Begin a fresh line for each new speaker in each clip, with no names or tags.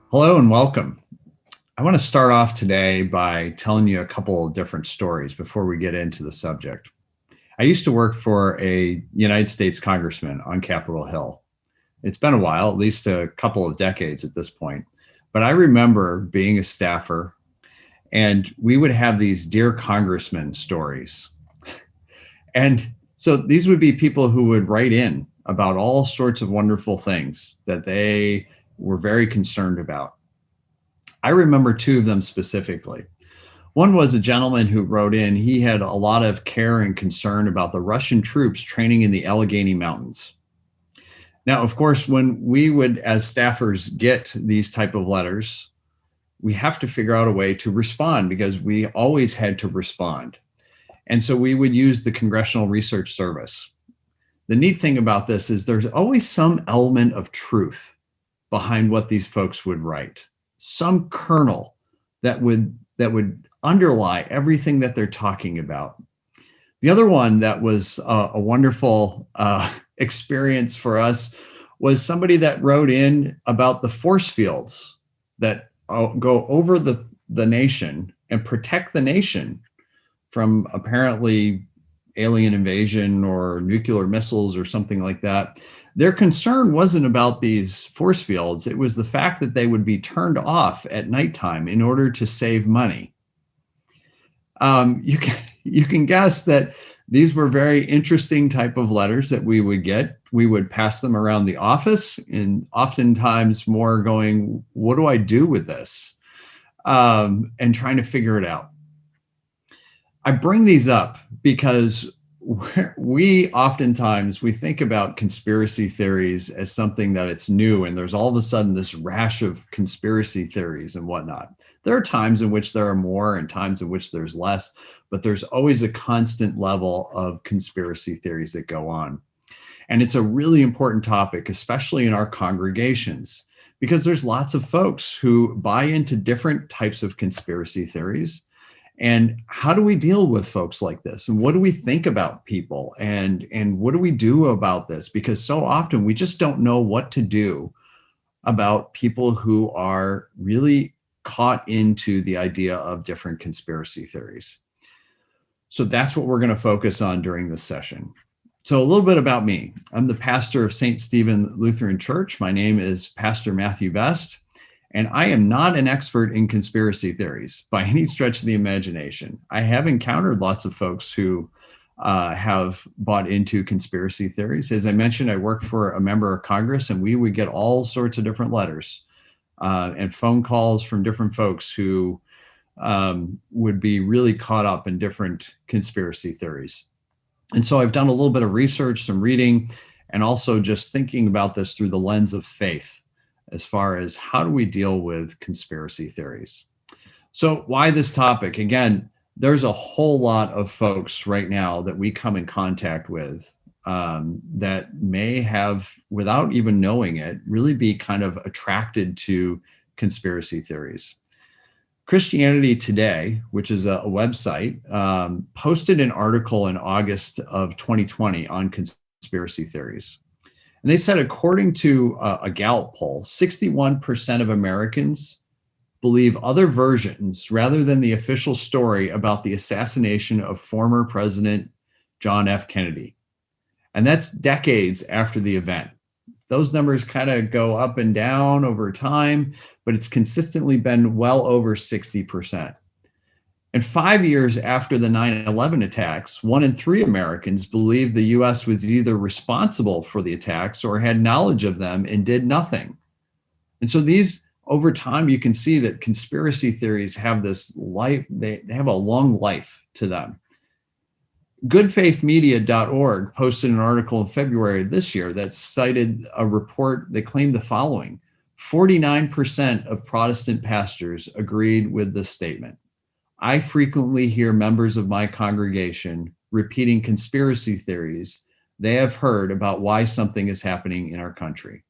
Hello and welcome. I want to start off today by telling you a couple of different stories before we get into the subject. I used to work for a United States congressman on Capitol Hill. It's been a while, at least a couple of decades at this point. But I remember being a staffer, and we would have these Dear Congressman stories. And so these would be people who would write in about all sorts of wonderful things that they were very concerned about. I remember two of them specifically. One was a gentleman who wrote in, he had a lot of care and concern about the Russian troops training in the Allegheny Mountains. Now, of course, when we would, as staffers, get these type of letters, we have to figure out a way to respond because we always had to respond. And so we would use the Congressional Research Service. The neat thing about this is there's always some element of truth behind what these folks would write, some kernel that would underlie everything that they're talking about. The other one that was a wonderful experience for us was somebody that wrote in about the force fields that go over the nation and protect the nation from apparently alien invasion or nuclear missiles or something like that. Their concern wasn't about these force fields. It was the fact that they would be turned off at nighttime in order to save money. You can guess that these were very interesting type of letters that we would get. We would pass them around the office, and oftentimes more going, what do I do with this? And trying to figure it out. I bring these up because we oftentimes think about conspiracy theories as something that it's new, and there's all of a sudden this rash of conspiracy theories and whatnot. There are times in which there are more and times in which there's less, but there's always a constant level of conspiracy theories that go on. And it's a really important topic, especially in our congregations, because there's lots of folks who buy into different types of conspiracy theories. And how do we deal with folks like this? And what do we think about people? And what do we do about this? Because so often we just don't know what to do about people who are really caught into the idea of different conspiracy theories. So that's what we're going to focus on during this session. So a little bit about me. I'm the pastor of St. Stephen Lutheran Church. My name is Pastor Matthew Best. And I am not an expert in conspiracy theories by any stretch of the imagination. I have encountered lots of folks who have bought into conspiracy theories. As I mentioned, I worked for a member of Congress, and we would get all sorts of different letters and phone calls from different folks who would be really caught up in different conspiracy theories. And so I've done a little bit of research, some reading, and also just thinking about this through the lens of faith, as far as how do we deal with conspiracy theories. So why this topic? Again, there's a whole lot of folks right now that we come in contact with that may have, without even knowing it, really be kind of attracted to conspiracy theories. Christianity Today, which is a website, posted an article in August of 2020 on conspiracy theories. And they said, according to a Gallup poll, 61% of Americans believe other versions rather than the official story about the assassination of former President John F. Kennedy. And that's decades after the event. Those numbers kind of go up and down over time, but it's consistently been well over 60%. And 5 years after the 9/11 attacks, 1 in 3 Americans believed the US was either responsible for the attacks or had knowledge of them and did nothing. And so these, over time, you can see that conspiracy theories have this life, they have a long life to them. Goodfaithmedia.org posted an article in February of this year that cited a report that claimed the following: 49% of Protestant pastors agreed with this statement. I frequently hear members of my congregation repeating conspiracy theories they have heard about why something is happening in our country.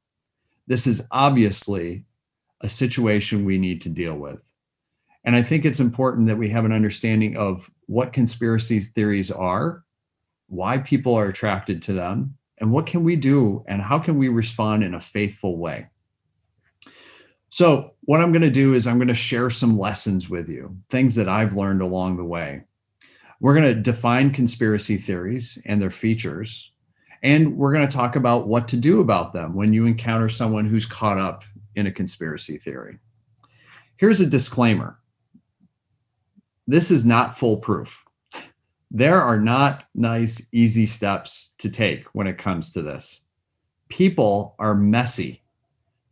This is obviously a situation we need to deal with. And I think it's important that we have an understanding of what conspiracy theories are, why people are attracted to them, And what can we do? And how can we respond in a faithful way? So what I'm going to do is I'm going to share some lessons with you, things that I've learned along the way. We're going to define conspiracy theories and their features. And we're going to talk about what to do about them when you encounter someone who's caught up in a conspiracy theory. Here's a disclaimer. This is not foolproof. There are not nice, easy steps to take when it comes to this. People are messy.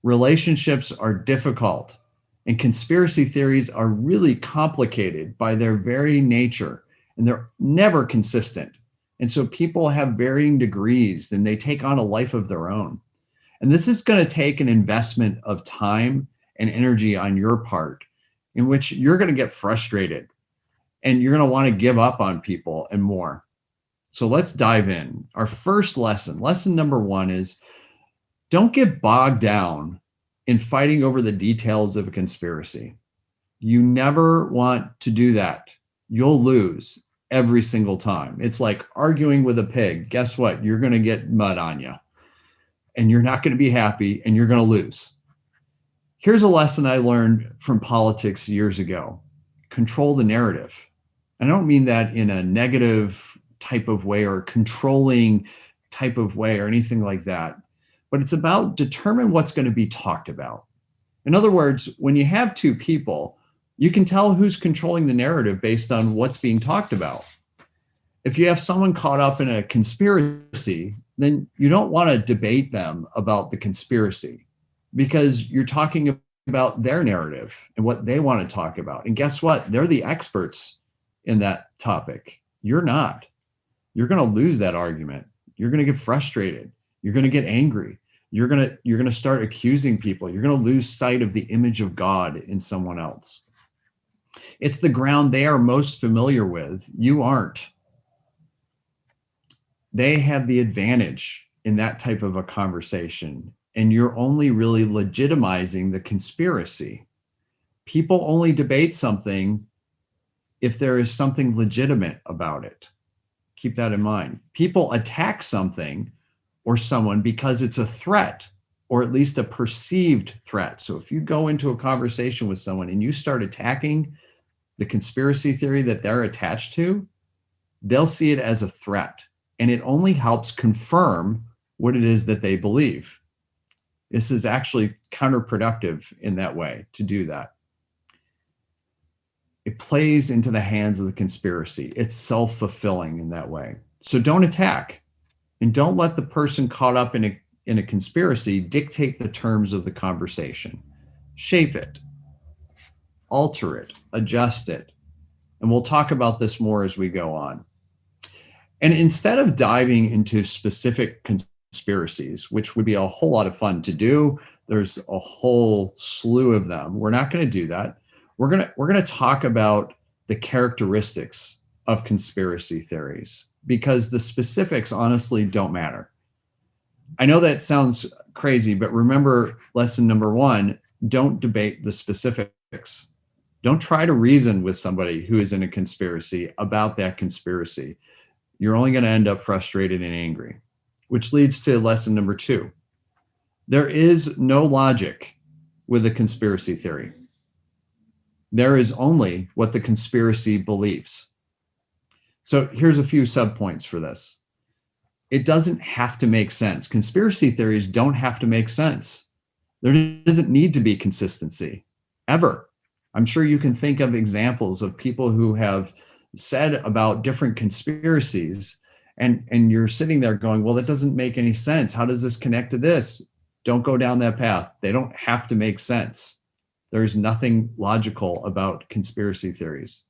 Relationships are difficult. And conspiracy theories are really complicated by their very nature, and they're never consistent. And so people have varying degrees and they take on a life of their own. And this is going to take an investment of time and energy on your part, in which you're going to get frustrated and you're going to want to give up on people and more. So let's dive in. Our first lesson number 1 is, don't get bogged down in fighting over the details of a conspiracy. You never want to do that. You'll lose every single time. It's like arguing with a pig. Guess what? You're going to get mud on you, and you're not going to be happy, and you're going to lose. Here's a lesson I learned from politics years ago. Control the narrative. I don't mean that in a negative type of way or controlling type of way or anything like that, but it's about determine what's going to be talked about. In other words, when you have two people, you can tell who's controlling the narrative based on what's being talked about. If you have someone caught up in a conspiracy, then you don't want to debate them about the conspiracy, because you're talking about their narrative and what they want to talk about. And guess what? They're the experts in that topic. You're not. You're going to lose that argument. You're going to get frustrated. You're going to get angry. You're going to start accusing people. You're going to lose sight of the image of God in someone else. It's the ground they are most familiar with. You aren't. They have the advantage in that type of a conversation, and you're only really legitimizing the conspiracy. People only debate something if there is something legitimate about it. Keep that in mind. People attack something or someone because it's a threat, or at least a perceived threat. So if you go into a conversation with someone and you start attacking the conspiracy theory that they're attached to, they'll see it as a threat. And it only helps confirm what it is that they believe. This is actually counterproductive in that way, to do that. It plays into the hands of the conspiracy. It's self-fulfilling in that way. So don't attack, and don't let the person caught up in a conspiracy dictate the terms of the conversation. Shape it, alter it, adjust it. And we'll talk about this more as we go on. And instead of diving into specific conspiracies, which would be a whole lot of fun to do, there's a whole slew of them. We're not going to do that. We're going to talk about the characteristics of conspiracy theories, because the specifics honestly don't matter. I know that sounds crazy, but remember lesson number 1, don't debate the specifics. Don't try to reason with somebody who is in a conspiracy about that conspiracy. You're only going to end up frustrated and angry, which leads to lesson number 2. There is no logic with a conspiracy theory. There is only what the conspiracy believes. So here's a few subpoints for this. It doesn't have to make sense. Conspiracy theories don't have to make sense. There doesn't need to be consistency, ever. I'm sure you can think of examples of people who have said about different conspiracies, and you're sitting there going, well, that doesn't make any sense. How does this connect to this? Don't go down that path. They don't have to make sense. There's nothing logical about conspiracy theories.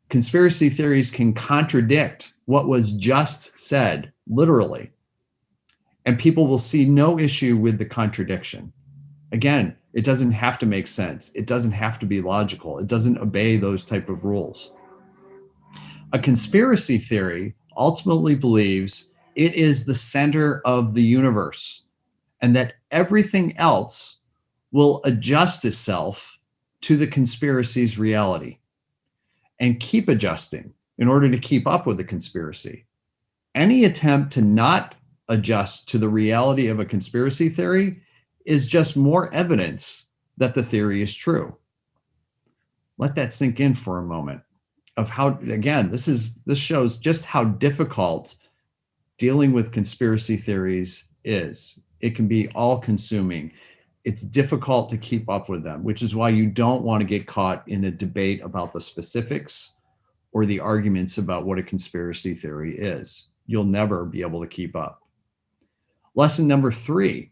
Conspiracy theories can contradict what was just said, literally, and people will see no issue with the contradiction. Again, it doesn't have to make sense. It doesn't have to be logical. It doesn't obey those type of rules. A conspiracy theory ultimately believes it is the center of the universe, and that everything else will adjust itself to the conspiracy's reality and keep adjusting in order to keep up with the conspiracy. Any attempt to not adjust to the reality of a conspiracy theory is just more evidence that the theory is true. Let that sink in for a moment of how, again, this shows just how difficult dealing with conspiracy theories is. It can be all consuming. It's difficult to keep up with them, which is why you don't want to get caught in a debate about the specifics or the arguments about what a conspiracy theory is. You'll never be able to keep up. Lesson number 3,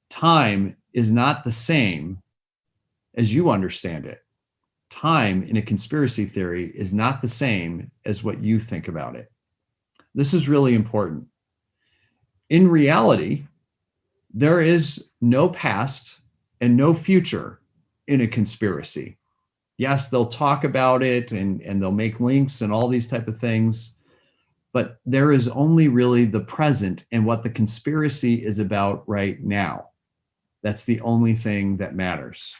time is not the same as you understand it. Time in a conspiracy theory is not the same as what you think about it. This is really important. In reality, there is no past and no future in a conspiracy. Yes, they'll talk about it and they'll make links and all these type of things, but there is only really the present and what the conspiracy is about right now. That's the only thing that matters.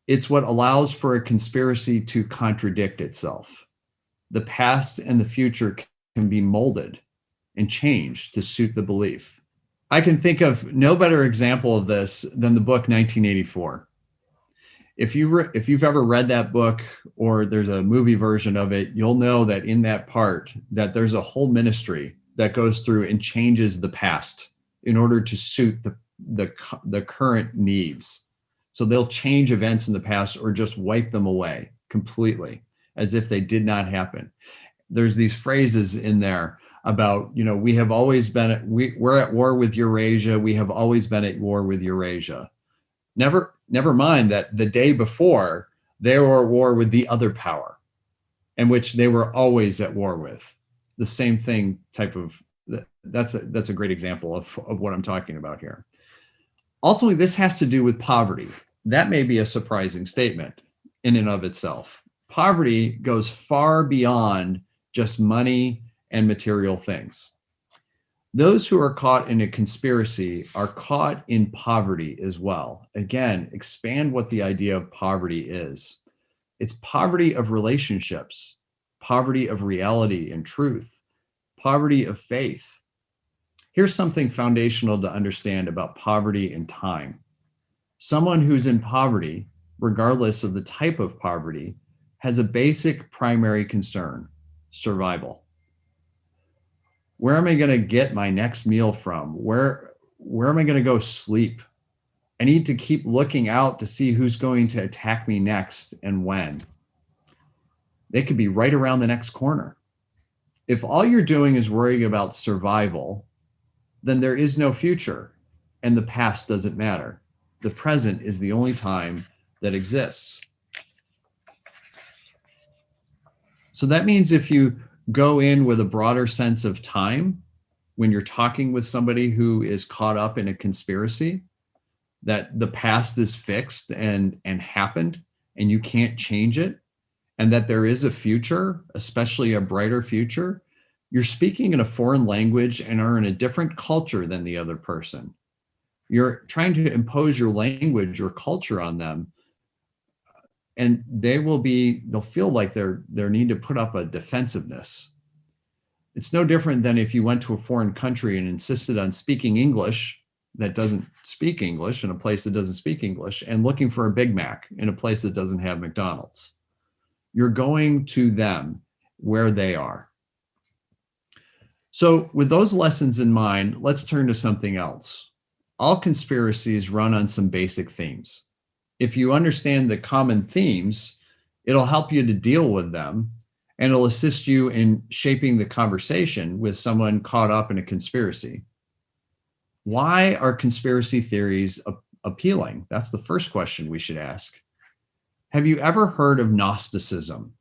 It's what allows for a conspiracy to contradict itself. The past and the future can be molded and changed to suit the belief. I can think of no better example of this than the book 1984. If you've ever read that book or there's a movie version of it, you'll know that in that part that there's a whole ministry that goes through and changes the past in order to suit the current needs. So they'll change events in the past or just wipe them away completely as if they did not happen. There's these phrases in there about, we have always been, we're at war with Eurasia. We have always been at war with Eurasia. Never mind that the day before they were at war with the other power, in which they were always at war with. The same thing type of, that's a great example of what I'm talking about here. Ultimately, this has to do with poverty. That may be a surprising statement in and of itself. Poverty goes far beyond just money and material things. Those who are caught in a conspiracy are caught in poverty as well. Again, expand what the idea of poverty is. It's poverty of relationships, poverty of reality and truth, poverty of faith. Here's something foundational to understand about poverty and time. Someone who's in poverty, regardless of the type of poverty, has a basic primary concern: survival. Where am I going to get my next meal from? Where am I going to go sleep? I need to keep looking out to see who's going to attack me next and when. They could be right around the next corner. If all you're doing is worrying about survival, then there is no future and the past doesn't matter. The present is the only time that exists. So that means if you go in with a broader sense of time, when you're talking with somebody who is caught up in a conspiracy, that the past is fixed and happened and you can't change it, and that there is a future, especially a brighter future, you're speaking in a foreign language and are in a different culture than the other person. You're trying to impose your language or culture on them, and they'll feel like they need to put up a defensiveness. It's no different than if you went to a foreign country and insisted on speaking English that doesn't speak English in a place that doesn't speak English, and looking for a Big Mac in a place that doesn't have McDonald's. You're going to them where they are. So with those lessons in mind, let's turn to something else. All conspiracies run on some basic themes. If you understand the common themes, it'll help you to deal with them, and it'll assist you in shaping the conversation with someone caught up in a conspiracy. Why are conspiracy theories appealing? That's the first question we should ask. Have you ever heard of Gnosticism?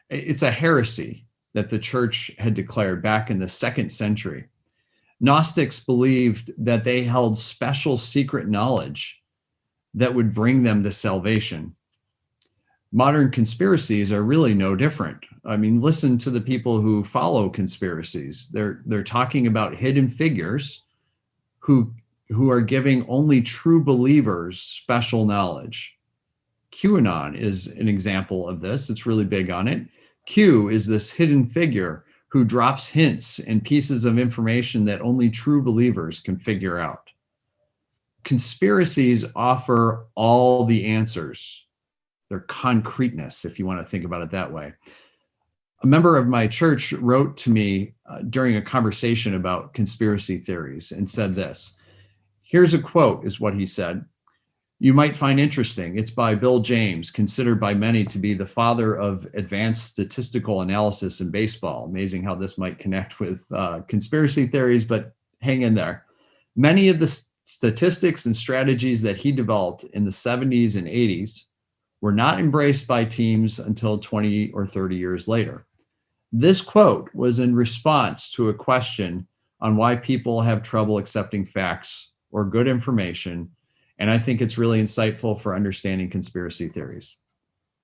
It's a heresy that the church had declared back in the 2nd century. Gnostics believed that they held special secret knowledge that would bring them to salvation. Modern conspiracies are really no different. I mean, listen to the people who follow conspiracies. They're talking about hidden figures who are giving only true believers special knowledge. QAnon is an example of this. It's really big on it. Q is this hidden figure who drops hints and pieces of information that only true believers can figure out. Conspiracies offer all the answers. Their concreteness, if you want to think about it that way. A member of my church wrote to me during a conversation about conspiracy theories and said this. Here's a quote, is what he said. You might find interesting. It's by Bill James, considered by many to be the father of advanced statistical analysis in baseball. Amazing how this might connect with conspiracy theories, but hang in there. Many of the statistics and strategies that he developed in the 70s and 80s were not embraced by teams until 20 or 30 years later. This quote was in response to a question on why people have trouble accepting facts or good information, and I think it's really insightful for understanding conspiracy theories.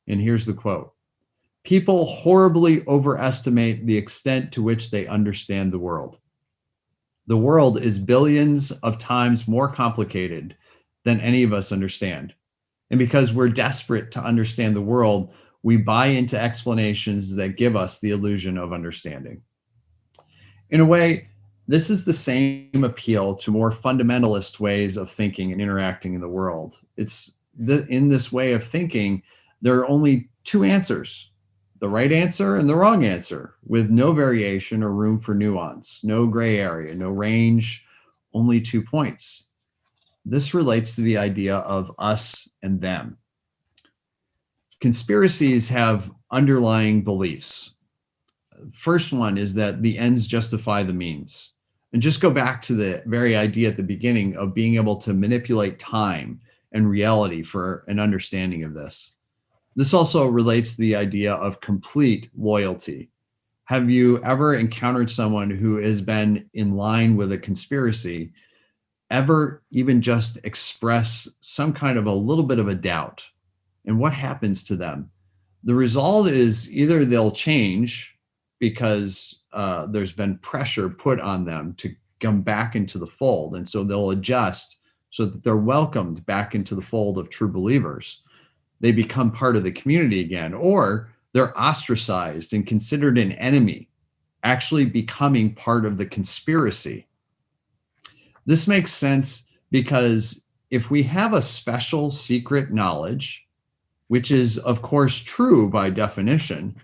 And here's the quote. People horribly overestimate the extent to which they understand the world. The world is billions of times more complicated than any of us understand. And because we're desperate to understand the world, we buy into explanations that give us the illusion of understanding. In a way, this is the same appeal to more fundamentalist ways of thinking and interacting in the world. In this way of thinking, there are only two answers, the right answer and the wrong answer, with no variation or room for nuance, no gray area, no range, only 2 points. This relates to the idea of us and them. Conspiracies have underlying beliefs. First one is that the ends justify the means. And just go back to the very idea at the beginning of being able to manipulate time and reality for an understanding of this. This also relates to the idea of complete loyalty. Have you ever encountered someone who has been in line with a conspiracy, ever even just express some kind of a little bit of a doubt? And what happens to them? The result is either they'll change because there's been pressure put on them to come back into the fold. And so they'll adjust so that they're welcomed back into the fold of true believers. They become part of the community again, or they're ostracized and considered an enemy, actually becoming part of the conspiracy. This makes sense because if we have a special secret knowledge, which is of course true by definition,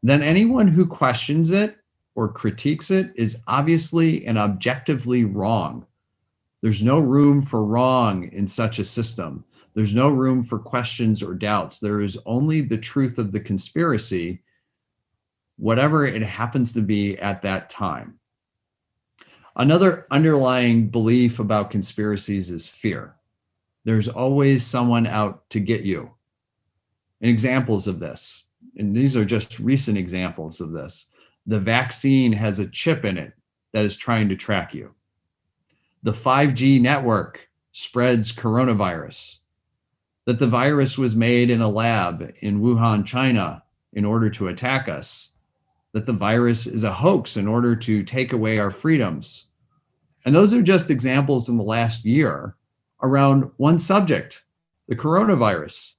then anyone who questions it or critiques it is obviously and objectively wrong. There's no room for wrong in such a system. There's no room for questions or doubts. There is only the truth of the conspiracy, whatever it happens to be at that time. Another underlying belief about conspiracies is fear. There's always someone out to get you. And examples of this, and these are just recent examples of this. The vaccine has a chip in it that is trying to track you. The 5G network spreads coronavirus. That the virus was made in a lab in Wuhan, China, in order to attack us. That the virus is a hoax in order to take away our freedoms. And those are just examples in the last year around one subject, the coronavirus.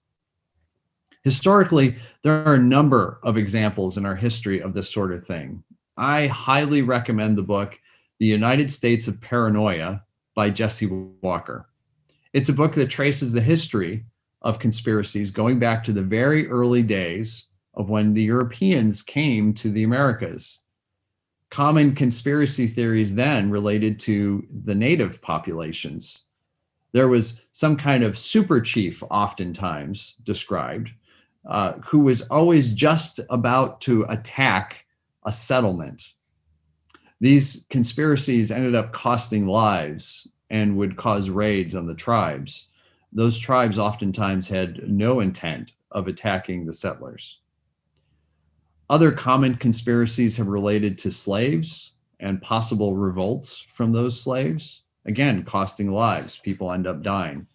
Historically, there are a number of examples in our history of this sort of thing. I highly recommend the book, The United States of Paranoia by Jesse Walker. It's a book that traces the history of conspiracies going back to the very early days of when the Europeans came to the Americas. Common conspiracy theories then related to the native populations. There was some kind of super chief, oftentimes described, who was always just about to attack a settlement. These conspiracies ended up costing lives and would cause raids on the tribes. Those tribes oftentimes had no intent of attacking the settlers. Other common conspiracies have related to slaves and possible revolts from those slaves, again, costing lives. People end up dying.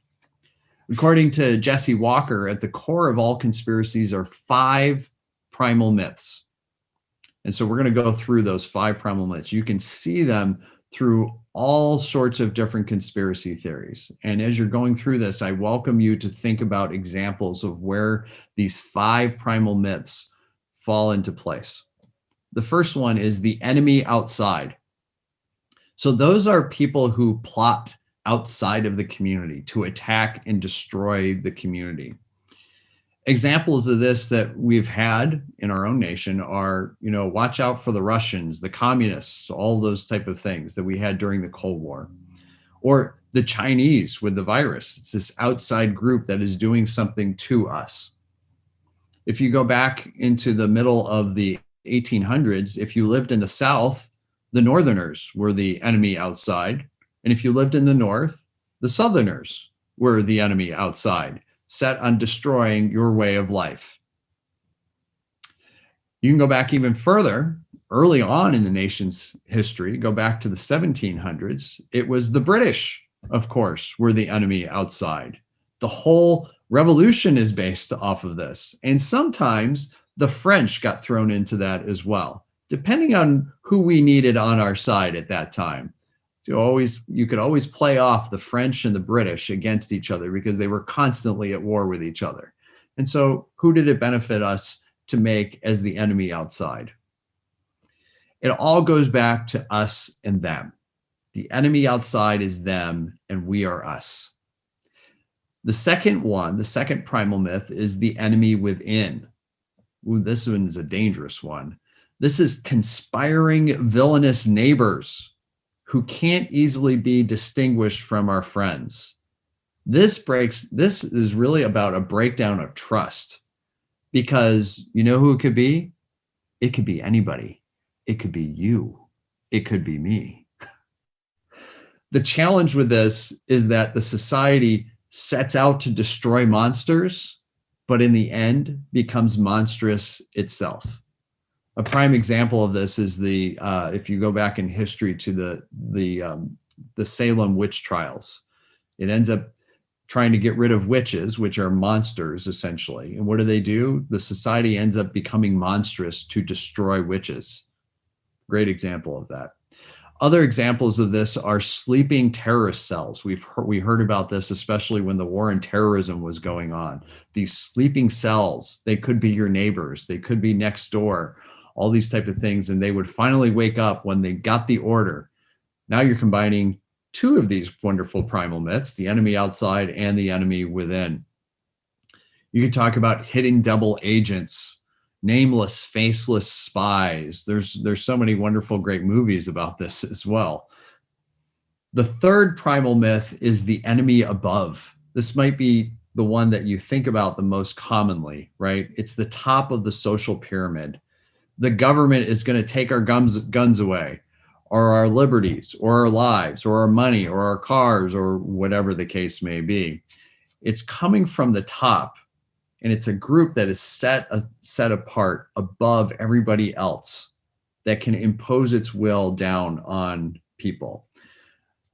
According to Jesse Walker, at the core of all conspiracies are 5 primal myths. And so we're going to go through those 5 primal myths. You can see them through all sorts of different conspiracy theories. And as you're going through this, I welcome you to think about examples of where these 5 primal myths fall into place. The first one is the enemy outside. So those are people who plot outside of the community to attack and destroy the community. Examples of this that we've had in our own nation are, watch out for the Russians, the communists, all those type of things that we had during the Cold War. Or the Chinese with the virus. It's this outside group that is doing something to us. If you go back into the middle of the 1800s, if you lived in the South, the Northerners were the enemy outside. And if you lived in the North, the Southerners were the enemy outside, set on destroying your way of life. You can go back even further. Early on in the nation's history, go back to the 1700s, it was the British, of course, were the enemy outside. The whole revolution is based off of this. And sometimes the French got thrown into that as well, depending on who we needed on our side at that time. You could always play off the French and the British against each other because they were constantly at war with each other. And so who did it benefit us to make as the enemy outside? It all goes back to us and them. The enemy outside is them and we are us. The second primal myth is the enemy within. Ooh, this one is a dangerous one. This is conspiring villainous neighbors who can't easily be distinguished from our friends. This is really about a breakdown of trust, because you know who it could be? It could be anybody. It could be you. It could be me. The challenge with this is that the society sets out to destroy monsters, but in the end becomes monstrous itself. A prime example of this is if you go back in history to the Salem witch trials. It ends up trying to get rid of witches, which are monsters essentially. And what do? The society ends up becoming monstrous to destroy witches. Great example of that. Other examples of this are sleeping terrorist cells. We heard about this, especially when the war on terrorism was going on. These sleeping cells, they could be your neighbors, they could be next door, all these type of things, and they would finally wake up when they got the order. Now you're combining two of these wonderful primal myths, the enemy outside and the enemy within. You could talk about hidden double agents, nameless, faceless spies. There's so many wonderful, great movies about this as well. The third primal myth is the enemy above. This might be the one that you think about the most commonly, right? It's the top of the social pyramid. The government is going to take our guns away, or our liberties, or our lives, or our money, or our cars, or whatever the case may be. It's coming from the top. And it's a group that is set apart above everybody else that can impose its will down on people.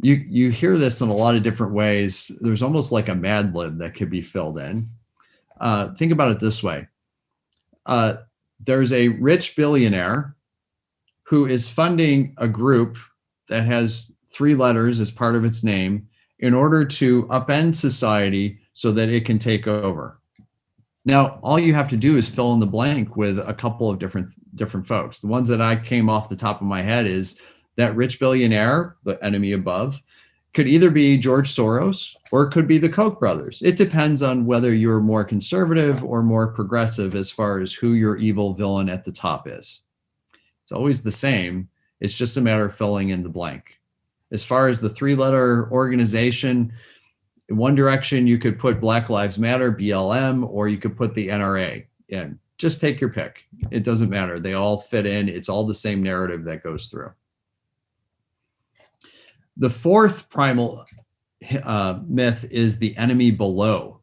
You hear this in a lot of different ways. There's almost like a Mad Lib that could be filled in. Think about it this way. There's a rich billionaire who is funding a group that has 3 letters as part of its name in order to upend society so that it can take over. Now, all you have to do is fill in the blank with a couple of different folks. The ones that I came off the top of my head is that rich billionaire, the enemy above, could either be George Soros or it could be the Koch brothers. It depends on whether you're more conservative or more progressive as far as who your evil villain at the top is. It's always the same. It's just a matter of filling in the blank. As far as the 3-letter organization, in one direction, you could put Black Lives Matter, BLM, or you could put the NRA in. Just take your pick. It doesn't matter. They all fit in. It's all the same narrative that goes through. The fourth primal myth is the enemy below.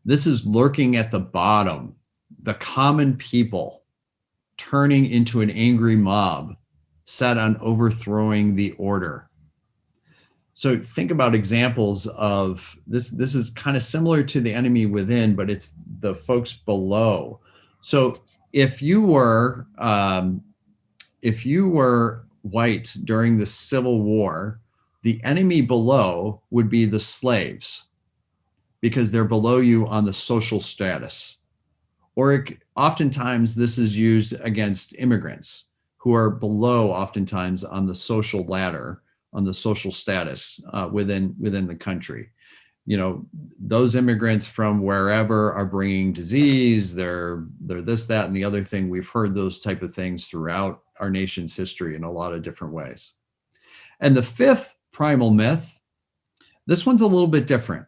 This is lurking at the bottom, the common people turning into an angry mob set on overthrowing the order. So think about examples of this. This is kind of similar to the enemy within, but it's the folks below. So if you were white during the Civil War, the enemy below would be the slaves because they're below you on the social status. Or oftentimes this is used against immigrants who are below oftentimes on the social ladder, on the social status within the country. You know, those immigrants from wherever are bringing disease, they're this, that, and the other thing. We've heard those type of things throughout our nation's history in a lot of different ways. And the fifth primal myth, this one's a little bit different.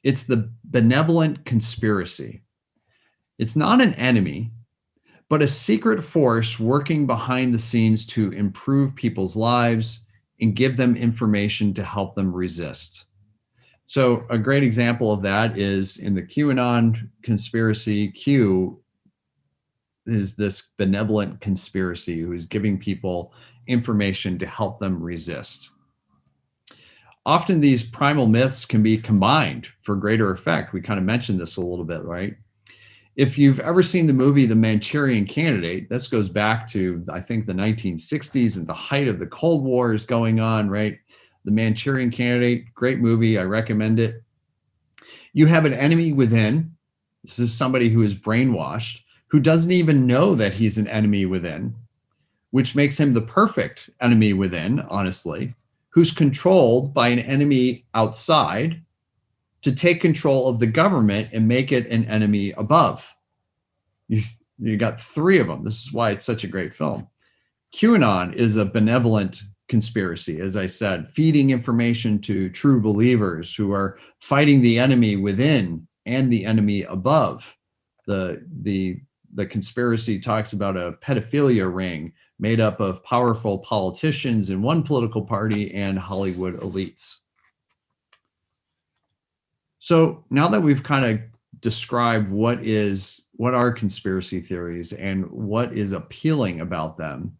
It's the benevolent conspiracy. It's not an enemy, but a secret force working behind the scenes to improve people's lives and give them information to help them resist. So a great example of that is in the QAnon conspiracy. Q is this benevolent conspiracy who is giving people information to help them resist. Often these primal myths can be combined for greater effect. We kind of mentioned this a little bit, right? If you've ever seen the movie The Manchurian Candidate, this goes back to, I think, the 1960s and the height of the Cold War is going on, right? The Manchurian Candidate, great movie. I recommend it. You have an enemy within. This is somebody who is brainwashed, who doesn't even know that he's an enemy within, which makes him the perfect enemy within, honestly, who's controlled by an enemy outside to take control of the government and make it an enemy above. You got three of them. This is why it's such a great film. QAnon is a benevolent conspiracy, as I said, feeding information to true believers who are fighting the enemy within and the enemy above. The conspiracy talks about a pedophilia ring made up of powerful politicians in one political party and Hollywood elites. So now that we've kind of described what are conspiracy theories and what is appealing about them,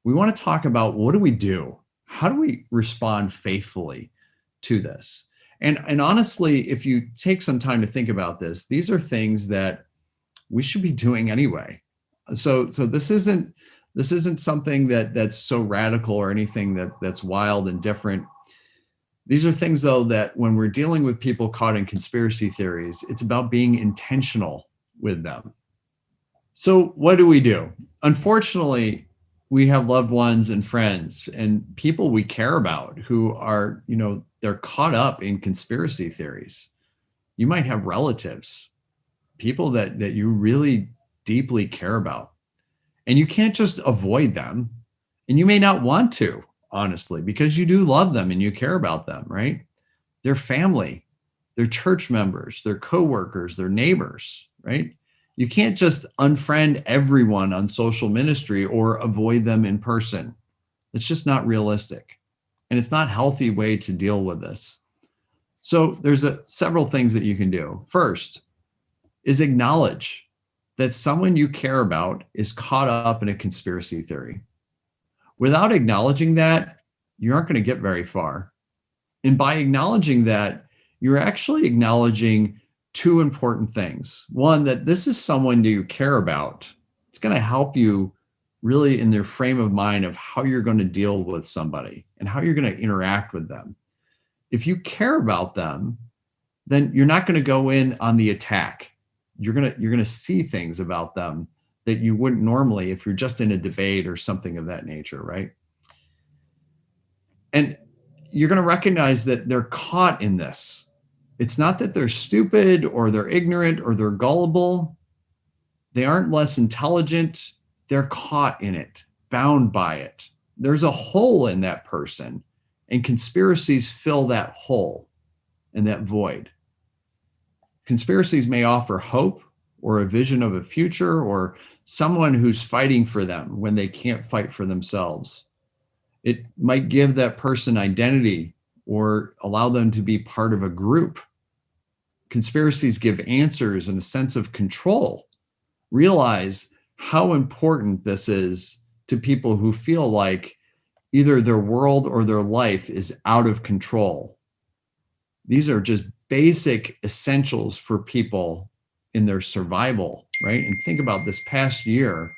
we want to talk about what do we do? How do we respond faithfully to this? And honestly, if you take some time to think about this, these are things that we should be doing anyway. So this isn't something that's so radical or anything that's wild and different. These are things, though, that when we're dealing with people caught in conspiracy theories, it's about being intentional with them. So what do we do? Unfortunately, we have loved ones and friends and people we care about who are, they're caught up in conspiracy theories. You might have relatives, people that you really deeply care about, and you can't just avoid them. And you may not want to, honestly, because you do love them and you care about them, right? They're family, they're church members, they're coworkers, they're neighbors, right? You can't just unfriend everyone on social ministry or avoid them in person. It's just not realistic. And it's not a healthy way to deal with this. So there's several things that you can do. First is acknowledge that someone you care about is caught up in a conspiracy theory. Without acknowledging that, you aren't going to get very far. And by acknowledging that, you're actually acknowledging two important things. One, that this is someone you care about. It's going to help you really in their frame of mind of how you're going to deal with somebody and how you're going to interact with them. If you care about them, then you're not going to go in on the attack. You're going to see things about them that you wouldn't normally if you're just in a debate or something of that nature, right? And you're going to recognize that they're caught in this. It's not that they're stupid or they're ignorant or they're gullible. They aren't less intelligent. They're caught in it, bound by it. There's a hole in that person, and conspiracies fill that hole and that void. Conspiracies may offer hope or a vision of a future or someone who's fighting for them when they can't fight for themselves. It might give that person identity or allow them to be part of a group. Conspiracies give answers and a sense of control. Realize how important this is to people who feel like either their world or their life is out of control. These are just basic essentials for people in their survival, right? And think about this past year,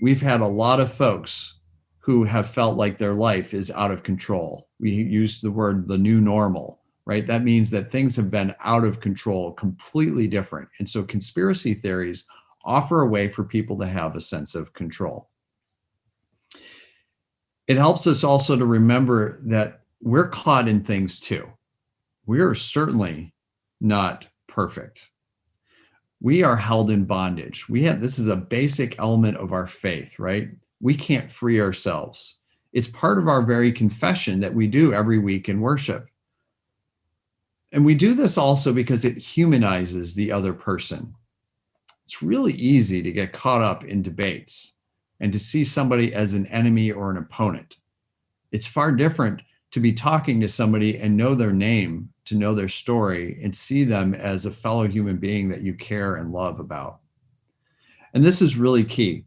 we've had a lot of folks who have felt like their life is out of control. We use the word the new normal, right? That means that things have been out of control, completely different. And so conspiracy theories offer a way for people to have a sense of control. It helps us also to remember that we're caught in things too. We are certainly not perfect. We are held in bondage. This is a basic element of our faith, right? We can't free ourselves. It's part of our very confession that we do every week in worship. And we do this also because it humanizes the other person. It's really easy to get caught up in debates and to see somebody as an enemy or an opponent. It's far different to be talking to somebody and know their name, to know their story, and see them as a fellow human being that you care and love about. And this is really key.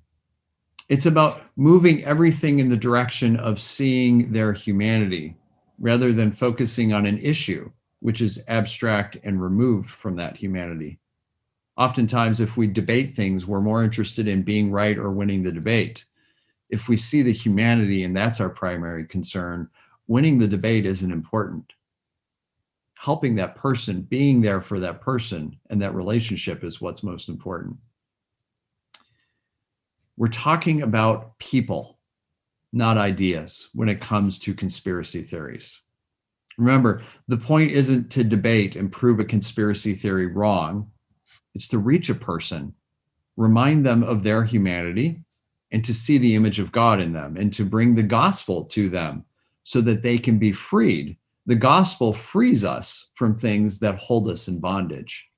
It's about moving everything in the direction of seeing their humanity rather than focusing on an issue, which is abstract and removed from that humanity. Oftentimes, if we debate things, we're more interested in being right or winning the debate. If we see the humanity and that's our primary concern, winning the debate isn't important. Helping that person, being there for that person and that relationship is what's most important. We're talking about people, not ideas, when it comes to conspiracy theories. Remember, the point isn't to debate and prove a conspiracy theory wrong. It's to reach a person, remind them of their humanity, and to see the image of God in them, and to bring the gospel to them so that they can be freed. The gospel frees us from things that hold us in bondage.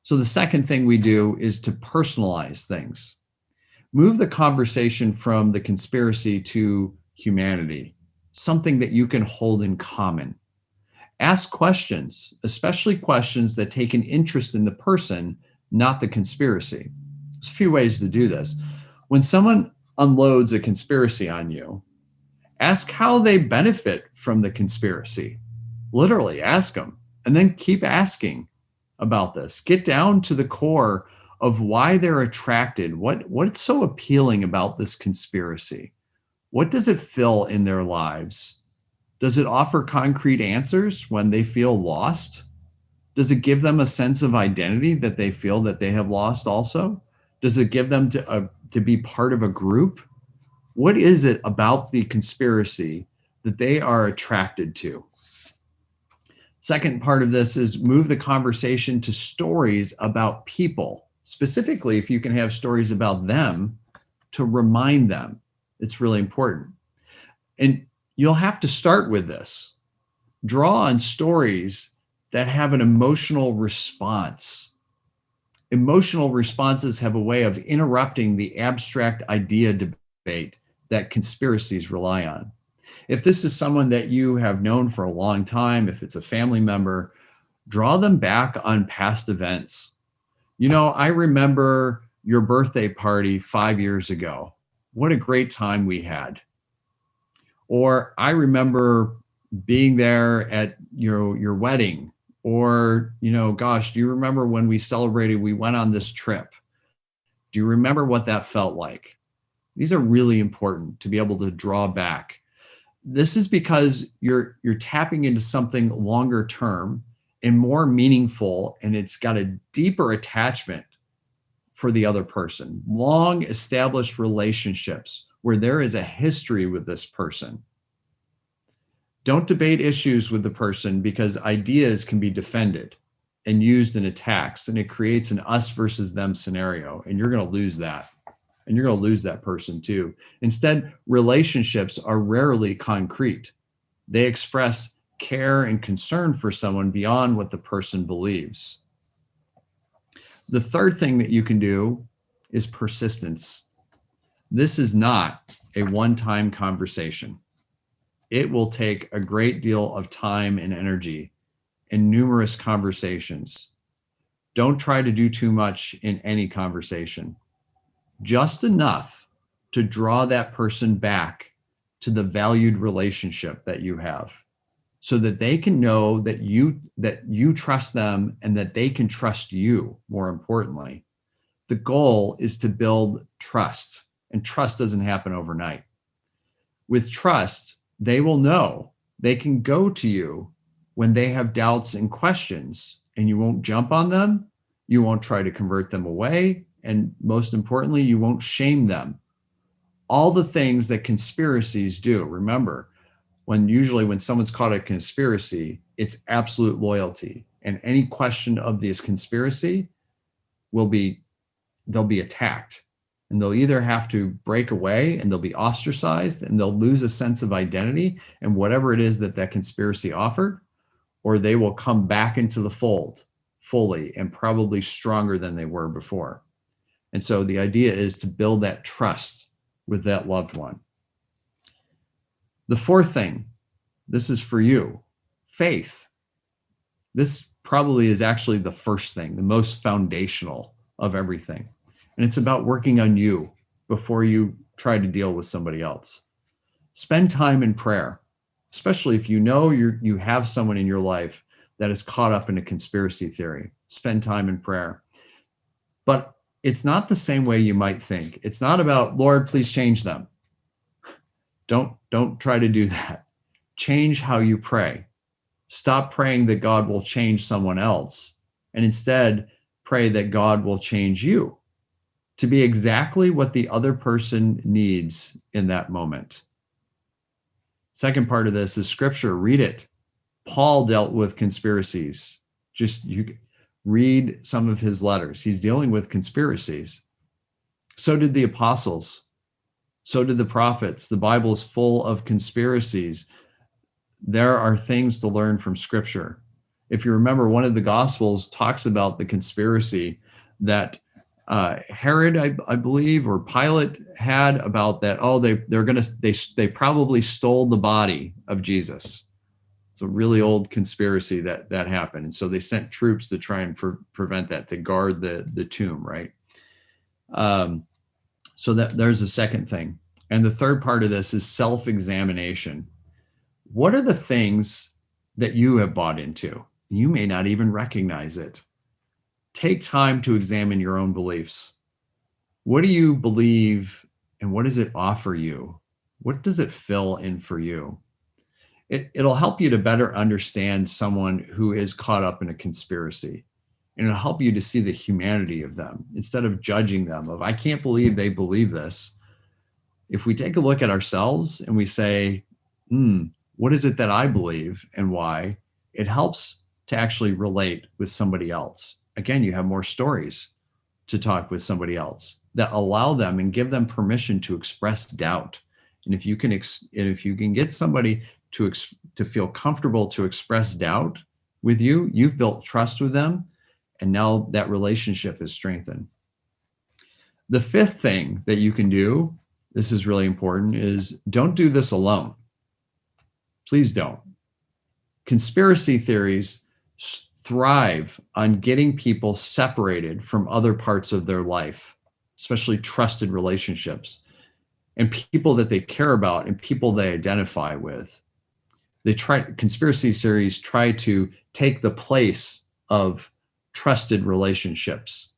So the second thing we do is to personalize things. Move the conversation from the conspiracy to humanity, something that you can hold in common. Ask questions, especially questions that take an interest in the person, not the conspiracy. There's a few ways to do this. When someone unloads a conspiracy on you, ask how they benefit from the conspiracy. Literally, ask them, and then keep asking about this. Get down to the core of why they're attracted. What's so appealing about this conspiracy? What does it fill in their lives? Does it offer concrete answers when they feel lost? Does it give them a sense of identity that they feel that they have lost also? Does it give them to be part of a group? What is it about the conspiracy that they are attracted to? Second part of this is move the conversation to stories about people. Specifically, if you can have stories about them to remind them, it's really important. And you'll have to start with this. Draw on stories that have an emotional response. Emotional responses have a way of interrupting the abstract idea debate that conspiracies rely on. If this is someone that you have known for a long time, if it's a family member, draw them back on past events. You know, I remember your birthday party 5 years ago. What a great time we had. Or I remember being there at your wedding. Or, gosh, do you remember when we celebrated, we went on this trip? Do you remember what that felt like? These are really important to be able to draw back. This is because you're tapping into something longer term and more meaningful, and it's got a deeper attachment for the other person. Long established relationships where there is a history with this person. Don't debate issues with the person because ideas can be defended and used in attacks, and it creates an us versus them scenario, and you're going to lose that. And you're going to lose that person too. Instead, relationships are rarely concrete. They express care and concern for someone beyond what the person believes. The third thing that you can do is persistence. This is not a one-time conversation. It will take a great deal of time and energy and numerous conversations. Don't try to do too much in any conversation. Just enough to draw that person back to the valued relationship that you have, so that they can know that you trust them and that they can trust you, more importantly. The goal is to build trust, and trust doesn't happen overnight. With trust, they will know they can go to you when they have doubts and questions, and you won't jump on them. You won't try to convert them away. And most importantly, you won't shame them. All the things that conspiracies do. Remember, usually when someone's caught a conspiracy, it's absolute loyalty. And any question of this conspiracy they'll be attacked. And they'll either have to break away and they'll be ostracized and they'll lose a sense of identity and whatever it is that conspiracy offered, or they will come back into the fold fully and probably stronger than they were before. And so the idea is to build that trust with that loved one. The fourth thing, this is for you, faith. This probably is actually the first thing, the most foundational of everything. And it's about working on you before you try to deal with somebody else. Spend time in prayer, especially if you know you have someone in your life that is caught up in a conspiracy theory. Spend time in prayer. But it's not the same way you might think. It's not about, Lord, please change them. Don't try to do that. Change how you pray. Stop praying that God will change someone else, and instead pray that God will change you to be exactly what the other person needs in that moment. Second part of this is scripture. Read it. Paul dealt with conspiracies. You read some of his letters. He's dealing with conspiracies. So did the apostles. So did the prophets. The Bible is full of conspiracies. There are things to learn from scripture. If you remember, one of the gospels talks about the conspiracy that Herod, I believe, or Pilate had about that. Oh, they probably stole the body of Jesus. It's a really old conspiracy that happened, and so they sent troops to try and prevent that, to guard the tomb, right? So that there's a second thing, and the third part of this is self-examination. What are the things that you have bought into? You may not even recognize it. Take time to examine your own beliefs. What do you believe and what does it offer you? What does it fill in for you? It'll help you to better understand someone who is caught up in a conspiracy. And it'll help you to see the humanity of them instead of judging them of, I can't believe they believe this. If we take a look at ourselves and we say, what is it that I believe and why? It helps to actually relate with somebody else. Again, you have more stories to talk with somebody else that allow them and give them permission to express doubt. And if you can get somebody to feel comfortable to express doubt with you, you've built trust with them, and now that relationship is strengthened. The fifth thing that you can do, this is really important, is don't do this alone. Please don't. Conspiracy theories thrive on getting people separated from other parts of their life, especially trusted relationships and people that they care about and people they identify with. Conspiracy theories try to take the place of trusted relationships.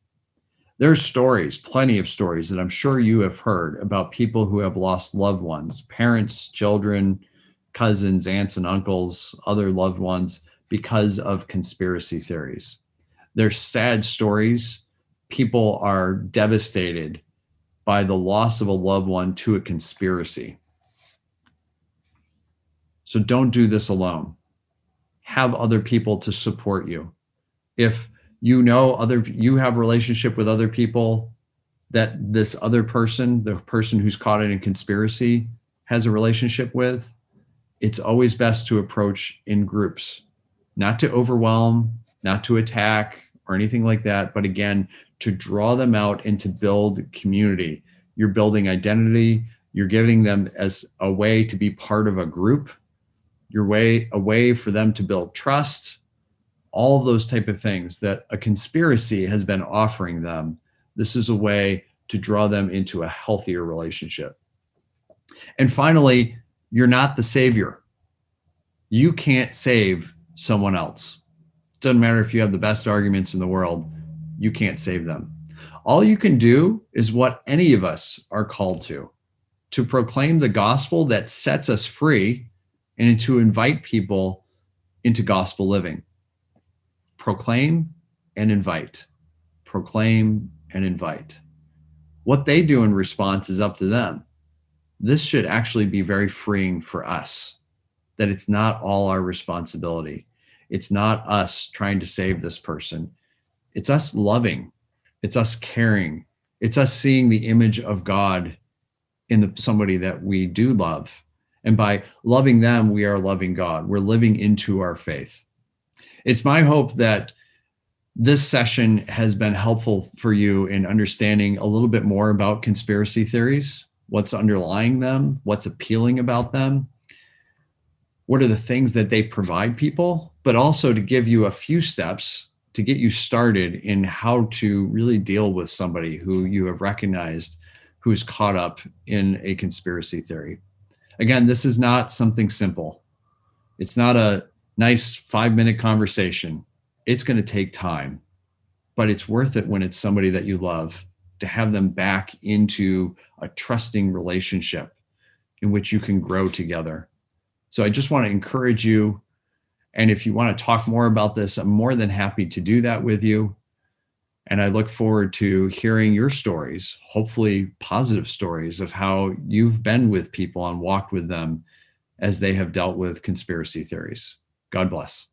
There's stories, plenty of stories that I'm sure you have heard about people who have lost loved ones, parents, children, cousins, aunts and uncles, other loved ones, because of conspiracy theories. They're sad stories. People are devastated by the loss of a loved one to a conspiracy. So don't do this alone. Have other people to support you. If you have a relationship with other people that this other person, the person who's caught in a conspiracy, has a relationship with, it's always best to approach in groups, not to overwhelm, not to attack or anything like that, but again, to draw them out and to build community. You're building identity. You're giving them as a way to be part of a group, a way for them to build trust, all of those type of things that a conspiracy has been offering them. This is a way to draw them into a healthier relationship. And finally, you're not the savior. You can't save someone else. It doesn't matter if you have the best arguments in the world, you can't save them. All you can do is what any of us are called to proclaim the gospel that sets us free and to invite people into gospel living. Proclaim and invite. Proclaim and invite. What they do in response is up to them. This should actually be very freeing for us, that it's not all our responsibility. It's not us trying to save this person. It's us loving. It's us caring. It's us seeing the image of God in somebody that we do love. And by loving them, we are loving God. We're living into our faith. It's my hope that this session has been helpful for you in understanding a little bit more about conspiracy theories, what's underlying them, what's appealing about them, what are the things that they provide people, but also to give you a few steps to get you started in how to really deal with somebody who you have recognized who's caught up in a conspiracy theory. Again, this is not something simple. It's not a nice 5-minute conversation. It's going to take time, but it's worth it when it's somebody that you love, to have them back into a trusting relationship in which you can grow together. So I just want to encourage you. And if you want to talk more about this, I'm more than happy to do that with you. And I look forward to hearing your stories, hopefully positive stories of how you've been with people and walked with them as they have dealt with conspiracy theories. God bless.